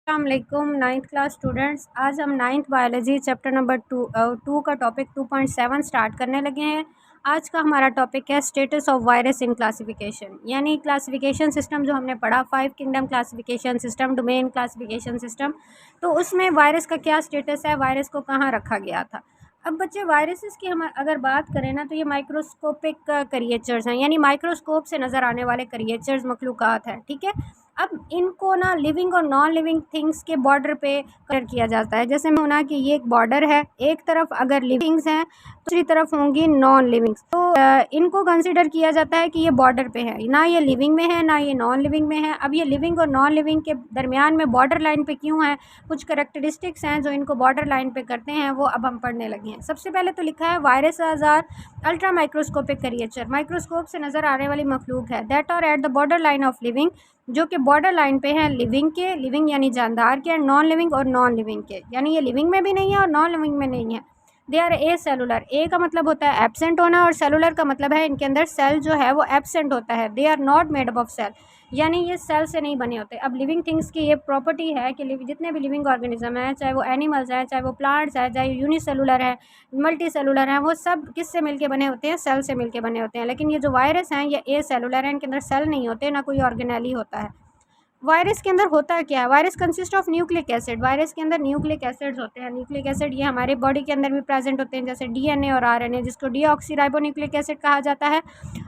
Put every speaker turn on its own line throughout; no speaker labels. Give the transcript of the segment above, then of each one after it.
अस्सलामुअलैकुम ninth class students. आज हम ninth biology chapter number two का टॉपिक 2.7 स्टार्ट करने लगे हैं। आज का हमारा टॉपिक है status of virus in classification, यानी क्लासिफिकेशन सिस्टम जो हमने पढ़ा 5 kingdom classification system, domain classification system. तो उसमें वायरस का क्या स्टेटस है, वायरस को कहाँ रखा गया था। अब बच्चे वायरसेस की हम अगर बात करें ना, तो ये माइक्रोस्कोपिक क्रिएचर्स हैं, यानी माइक्रोस्कोप से नज़र आने वाले क्रिएचर्स, मखलूक़ात हैं। ठीक है, अब इनको ना लिविंग और नॉन लिविंग थिंग्स के बॉर्डर पे कलर किया जाता है। जैसे मैं होना कि ये एक बॉर्डर है, एक तरफ अगर लिविंग्स हैं दूसरी तरफ होंगी नॉन लिविंग्स। तो इनको कंसिडर किया जाता है कि ये बॉर्डर पे है, ना ये लिविंग में है ना ये नॉन लिविंग में है। अब ये लिविंग और नॉन लिविंग के दरमियान में बॉर्डर लाइन पे क्यों है, कुछ करेक्टरिस्टिक्स हैं जो इनको बॉर्डर लाइन पे करते हैं, वो अब हम पढ़ने लगे हैं। सबसे पहले तो लिखा है virus are ultra microscopic creature, microscope से नज़र आने वाली मखलूक है, that are at the border line of living, जो कि बॉर्डर लाइन पे हैं लिविंग के, लिविंग यानी जानदार के, नॉन लिविंग और नॉन लिविंग के, यानी ये लिविंग में भी नहीं है और नॉन लिविंग में नहीं है। दे आर ए सेलुलर, ए का मतलब होता है एब्सेंट होना और सेलुलर का मतलब है इनके अंदर सेल जो है वो एब्सेंट होता है। They are not made up of cell, यानी ये सेल से नहीं बने होते। अब लिविंग थिंग्स की ये प्रॉपर्टी है कि जितने भी लिविंग ऑर्गेनिज्म हैं, चाहे वो एनिमल्स हैं, चाहे वो प्लांट्स हैं, चाहे यूनिसेलुलर है, मल्टी सेलुलर हैं, वो सब किससे मिलके बने होते हैं, सेल से मिलके बने होते हैं। लेकिन ये जो वायरस हैं ये ए सेलुलर हैं, इनके अंदर सेल नहीं होते, ना कोई ऑर्गेनेली होता है। वायरस के अंदर होता क्या है, virus consist of nucleic acid, virus के अंदर न्यूक्लिक एसिड्स होते हैं। न्यूक्लिक एसिड ये हमारे बॉडी के अंदर भी प्रेजेंट होते हैं, जैसे डीएनए और आरएनए, जिसको डीऑक्सीराइबोन्यूक्लिक एसिड कहा जाता है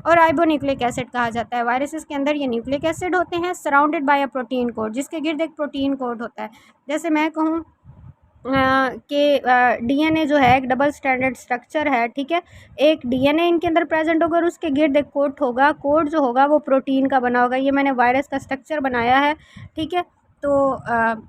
और राइबोन्यूक्लिक एसिड कहा जाता है। वायरसेस के अंदर ये न्यूक्लिक एसिड होते हैं, surrounded by a protein code, जिसके गिर्द एक प्रोटीन कोड होता है। जैसे मैं कहूँ कि डीएनए जो है एक डबल स्टैंडर्ड स्ट्रक्चर है। ठीक है, एक डीएनए इनके अंदर प्रेजेंट होगा और उसके गिर्द एक कोड होगा, कोड जो होगा वो प्रोटीन का बना होगा। ये मैंने वायरस का स्ट्रक्चर बनाया है। ठीक है, तो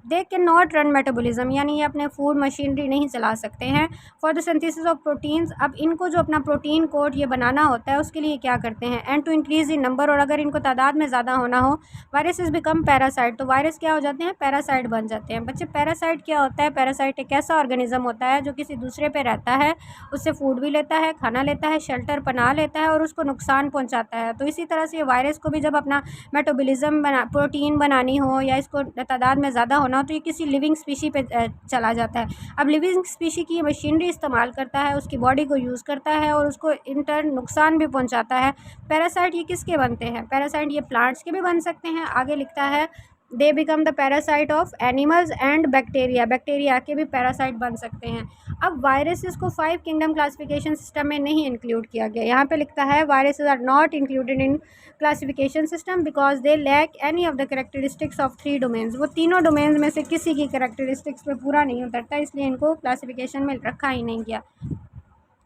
they can not run metabolism, यानी ये अपने फूड मशीनरी नहीं चला सकते हैं for the synthesis of proteins. अब इनको जो अपना प्रोटीन कोड ये बनाना होता है उसके लिए क्या करते हैं, and to increase in number, और अगर इनको तादाद में ज़्यादा होना हो, वायरसेस बिकम पैरासाइट, तो वायरस क्या हो जाते हैं, पैरासाइट बन जाते हैं। बच्चे पैरासाइट क्या होता है, पैरासाइट एक ऐसा ऑर्गेनिज्म होता है जो किसी दूसरे पे रहता है, उससे फूड भी लेता है, खाना लेता है, शेल्टर पनाह लेता है और उसको नुकसान पहुंचाता है। तो इसी तरह से ये वायरस को भी जब अपना मेटाबॉलिज्म प्रोटीन बनानी हो या इसको तादाद में ज़्यादा होना हो, तो ये किसी लिविंग स्पीशी पे चला जाता है। अब लिविंग स्पीशी की मशीनरी इस्तेमाल करता है, उसकी बॉडी को यूज़ करता है और उसको इन टर्न नुकसान भी पहुंचाता है। पैरासाइट ये किसके बनते हैं, पैरासाइट ये प्लांट्स के भी बन सकते हैं। आगे लिखता है they become the parasite of animals and bacteria, bacteria के भी पैरासाइट बन सकते हैं। अब वायरसेस को 5 किंगडम क्लासिफिकेशन सिस्टम में नहीं इंक्लूड किया गया। यहाँ पे लिखता है viruses are not included in classification system because they lack any of the characteristics of 3 domains, वो तीनों डोमेन्स में से किसी की करेक्टरिस्टिक्स पे पूरा नहीं उतरता, इसलिए इनको क्लासिफिकेशन में रखा ही नहीं गया।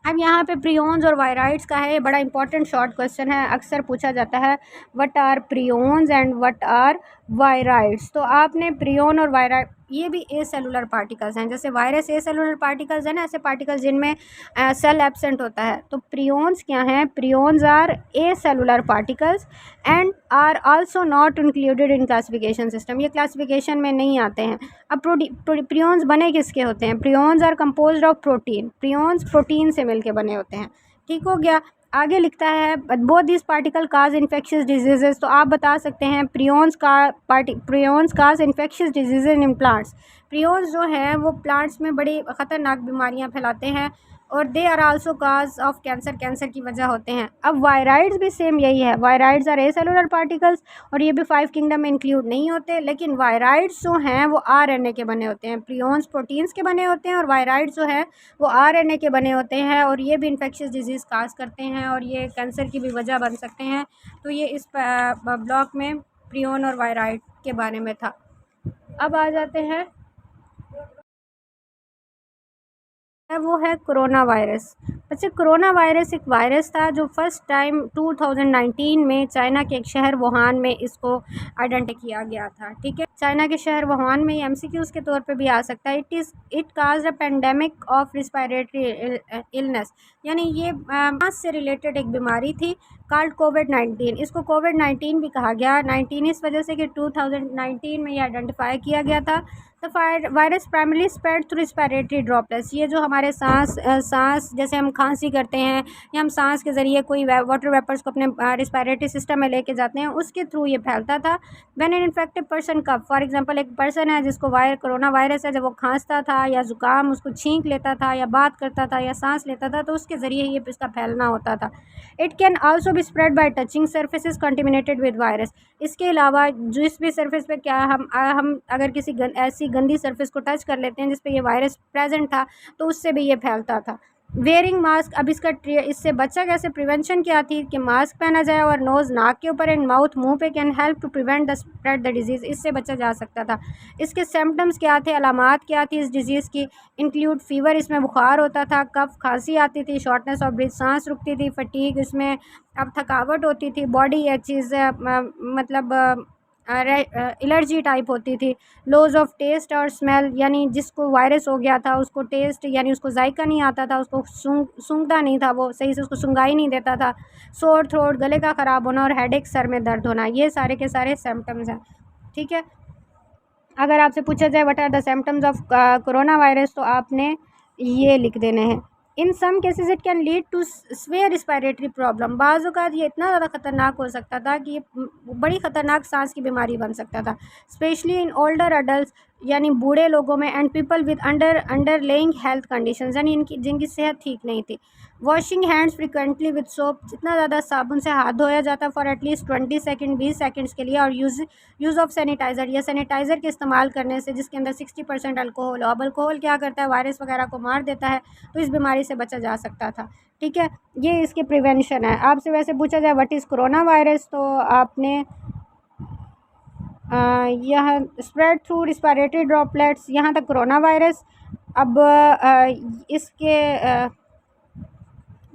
अब यहाँ पे प्रियोन्स और वायराइड्स का है, ये बड़ा इंपॉर्टेंट शॉर्ट क्वेश्चन है, अक्सर पूछा जाता है what are prions and what are viroids. तो आपने प्रियोन और वायराइड, ये भी ए सेलुलर पार्टिकल्स हैं, जैसे वायरस ए सेलुलर पार्टिकल्स हैं ना, ऐसे पार्टिकल्स जिनमें सेल एब्सेंट होता है। तो प्रियोन्स क्या हैं, prions are acellular particles and are also not included in classification system, ये क्लासिफिकेशन में नहीं आते हैं। अब प्रियोन्स बने किसके होते हैं, prions are composed of protein, prions protein से मिलके बने होते हैं। ठीक हो गया। आगे लिखता है both this particle cause infectious diseases, तो आप बता सकते हैं prions cause infectious diseases in plants, prions जो हैं वो प्लांट्स में बड़ी ख़तरनाक बीमारियां फैलाते हैं और they are also cause of cancer, cancer की वजह होते हैं। अब वायराइड्स भी सेम यही है, viroids are acellular particles और ये भी 5 किंगडम में इंक्लूड नहीं होते, लेकिन वायराइड्स जो हैं वो आरएनए के बने होते हैं, प्रियोन्स प्रोटीन्स के बने होते हैं और वायराइड्स जो है वो आरएनए के बने होते हैं और ये भी इन्फेक्शियस डिजीज़ काज करते हैं और ये कैंसर की भी वजह बन सकते हैं। तो ये इस ब्लॉक में प्रियोन और वायराइड के बारे में था। अब आ जाते हैं, वो है कोरोना वायरस। अच्छा, कोरोना वायरस एक वायरस था जो फर्स्ट टाइम 2019 में चाइना के एक शहर वुहान में इसको आइडेंटिफाई किया गया था। ठीक है, चाइना के शहर वुहान में एमसीक्यूज़ के तौर पे भी आ सकता है। It cause a pandemic of respiratory illness, यानी ये सांस से रिलेटेड एक बीमारी थी, कॉल्ड कोविड-19। इसको कोविड-19 भी कहा गया, 19 इस वजह से कि 2019 में ये आइडेंटिफाई किया गया था। The virus primarily spread through respiratory droplets. ये जो हमारे सांस जैसे हम खांसी करते हैं या हम सांस के ज़रिए कोई वाटर वेपर्स को अपने रिस्पिरेटरी सिस्टम में लेके जाते हैं, उसके थ्रू ये फैलता था। When an infected person cough, for example एक पर्सन है जिसको कोरोना वायरस है, जब वो खांसता था या ज़ुकाम उसको छींक लेता था या बात करता था या सांस लेता था, तो उसके ज़रिए ये इसका फैलना होता था। It can also be spread by touching surfaces contaminated with virus. इसके अलावा जिस भी सर्फेस पे क्या हम अगर किसी ऐसी गंदी सरफेस को टच कर लेते हैं जिस पे ये वायरस प्रेजेंट था, तो उससे भी ये फैलता था। वेयरिंग मास्क, अब इससे बचा कैसे, प्रिवेंशन क्या थी कि मास्क पहना जाए और नोज़ नाक के ऊपर एंड माउथ मुंह पे can help to prevent the spread the disease, इससे बचा जा सकता था। इसके सिम्टम्स क्या थे, अलामात क्या थी इस डिज़ीज़ की, इंक्लूड फीवर, इसमें बुखार होता था, कफ खांसी आती थी, शॉर्टनेस ऑफ ब्रीथ, सांस रुकती थी, फटीग, इसमें अब थकावट होती थी, बॉडी एक चीज़ मतलब एलर्जी टाइप होती थी, लॉस ऑफ टेस्ट और स्मेल, यानी जिसको वायरस हो गया था उसको टेस्ट यानी उसको जायका नहीं आता था, उसको सूंघता नहीं था, वो सही से उसको सूंघाई नहीं देता था, सोर थ्रोट, गले का ख़राब होना और हेडेक, सर में दर्द होना, ये सारे के सारे सिम्टम्स हैं। ठीक है, अगर आपसे पूछा जाए what are the symptoms of corona virus, तो आपने ये लिख देने हैं। In some cases it can lead to severe respiratory problem. बाज़ औक़ात ये इतना ज़्यादा ख़तरनाक हो सकता था कि ये बड़ी ख़तरनाक सांस की बीमारी बन सकता था, स्पेशली इन ओल्डर अडल्ट, यानी बूढ़े लोगों में, and people with underlying health conditions, यानी जिनकी सेहत ठीक नहीं थी। Washing hands frequently with soap, जितना ज़्यादा साबुन से हाथ धोया जाता फॉर एटलीस्ट 20 सेकेंड, 20 सेकेंड्स के लिए, और यूज़ ऑफ सैनिटाइज़र, या सैनिटाइज़र के इस्तेमाल करने से जिसके अंदर 60% अल्कोहल हो। अब अल्कोहल क्या करता है, वायरस वगैरह को मार देता है, तो इस बीमारी से बचा जा सकता था। ठीक है, ये इसके प्रिवेंशन है। आपसे वैसे पूछा जाए व्हाट इज़ कोरोना वायरस, तो आपने यह स्प्रेड थ्रू रिस्पिरेटरी ड्रॉपलेट्स, यहाँ तक कोरोना वायरस। अब इसके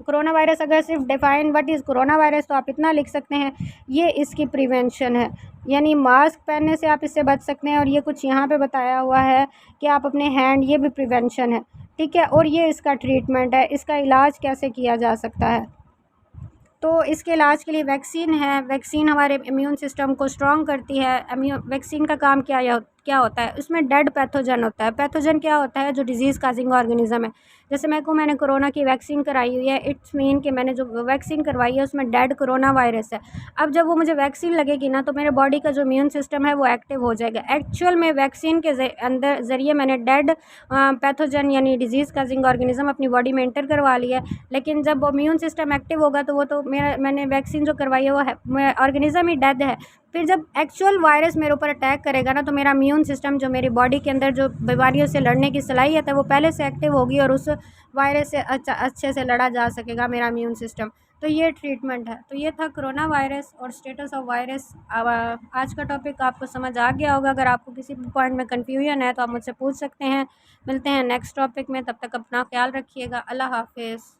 कोरोना वायरस अगर सिर्फ define what is corona virus, तो आप इतना लिख सकते हैं, ये इसकी प्रिवेंशन है, यानी मास्क पहनने से आप इससे बच सकते हैं, और ये कुछ यहाँ पे बताया हुआ है कि आप अपने हैंड, ये भी प्रिवेंशन है। ठीक है, और ये इसका ट्रीटमेंट है, इसका इलाज कैसे किया जा सकता है, तो इसके इलाज के लिए वैक्सीन है। वैक्सीन हमारे इम्यून सिस्टम को स्ट्रॉन्ग करती है। वैक्सीन का काम क्या होता है, उसमें डेड पैथोजन होता है। पैथोजन क्या होता है, जो डिजीज़ काजिंग ऑर्गेनिज्म है। जैसे मैंने कोरोना की वैक्सीन कराई हुई है, इट्स मीन कि मैंने जो वैक्सीन करवाई है उसमें डेड कोरोना वायरस है। अब जब वो मुझे वैक्सीन लगेगी ना, तो मेरे बॉडी का जो इम्यून सिस्टम है वो एक्टिव हो जाएगा। एक्चुअल में वैक्सीन के अंदर ज़रिए मैंने डेड पैथोजन यानी डिजीज़ काजिंग ऑर्गेनिज्म अपनी बॉडी में एंटर करवा लिया है, लेकिन जब इम्यून सिस्टम एक्टिव होगा तो वो तो मैंने वैक्सीन जो करवाई है वो ऑर्गेनिज्म ही डेड है। फिर जब एक्चुअल वायरस मेरे ऊपर अटैक करेगा ना, तो मेरा इम्यून सिस्टम जो मेरी बॉडी के अंदर जो बीमारियों से लड़ने की सलाहियत है वो पहले से एक्टिव होगी, और उस वायरस से अच्छे से लड़ा जा सकेगा मेरा इम्यून सिस्टम। तो ये ट्रीटमेंट है। तो ये था कोरोना वायरस और स्टेटस ऑफ वायरस। अब आज का टॉपिक आपको समझ आ गया होगा। अगर आपको किसी भी पॉइंट में कन्फ्यूजन है तो आप मुझसे पूछ सकते हैं। मिलते हैं नेक्स्ट टॉपिक में, तब तक अपना ख्याल रखिएगा। अल्लाह हाफिज़।